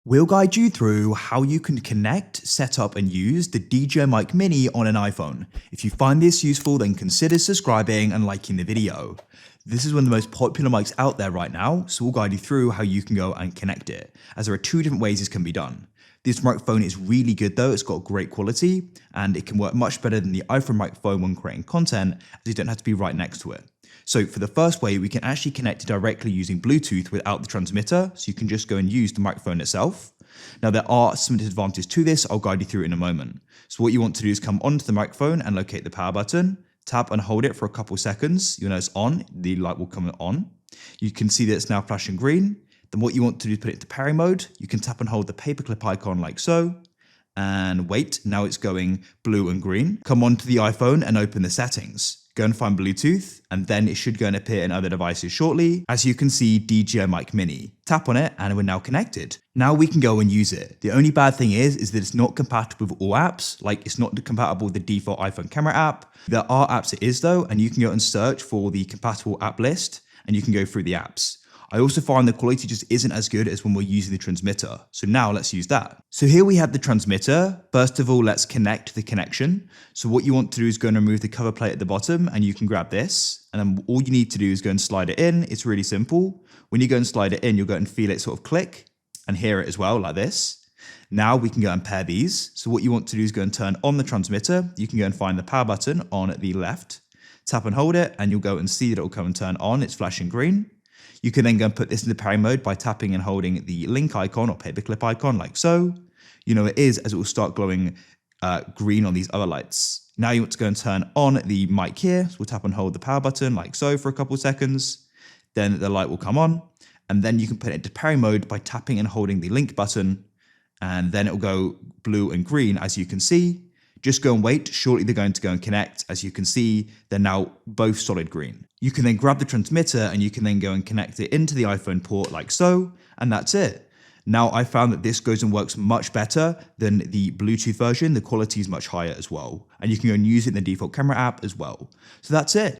We'll guide you through how you can connect, set up and use the DJI Mic Mini on an iPhone. If you find this useful, then consider subscribing and liking the video. This is one of the most popular mics out there right now, so we'll guide you through how you can go and connect it, as there are two different ways this can be done. This microphone is really good though, it's got great quality, and it can work much better than the iPhone microphone when creating content, as you don't have to be right next to it. So for the first way, we can actually connect it directly using Bluetooth without the transmitter, so you can just go and use the microphone itself. Now there are some disadvantages to this, I'll guide you through in a moment. So what you want to do is come onto the microphone and locate the power button, tap and hold it for a couple seconds, you'll notice on, the light will come on. You can see that it's now flashing green. Then what you want to do is put it into pairing mode. You can tap and hold the paperclip icon like so, and wait, now it's going blue and green. Come onto the iPhone and open the settings. Go and find Bluetooth, and then it should go and appear in other devices shortly. As you can see, DJI Mic Mini. Tap on it and we're now connected. Now we can go and use it. The only bad thing is that it's not compatible with all apps. Like it's not compatible with the default iPhone camera app. There are apps it is though, and you can go and search for the compatible app list and you can go through the apps. I also find the quality just isn't as good as when we're using the transmitter. So now let's use that. So here we have the transmitter. First of all, let's connect the connection. So what you want to do is go and remove the cover plate at the bottom and you can grab this. And then all you need to do is go and slide it in. It's really simple. When you go and slide it in, you'll go and feel it sort of click and hear it as well like this. Now we can go and pair these. So what you want to do is go and turn on the transmitter. You can go and find the power button on the left, tap and hold it, and you'll go and see that it will come and turn on. It's flashing green. You can then go and put this into pairing mode by tapping and holding the link icon or paperclip icon like so. You know it is, as it will start glowing green on these other lights. Now you want to go and turn on the mic here. So we'll tap and hold the power button like so for a couple of seconds. Then the light will come on. And then you can put it into pairing mode by tapping and holding the link button. And then it will go blue and green as you can see. Just go and wait, shortly they're going to go and connect. As you can see, they're now both solid green. You can then grab the transmitter and you can then go and connect it into the iPhone port like so, and that's it. Now I found that this goes and works much better than the Bluetooth version. The quality is much higher as well. And you can go and use it in the default camera app as well. So that's it.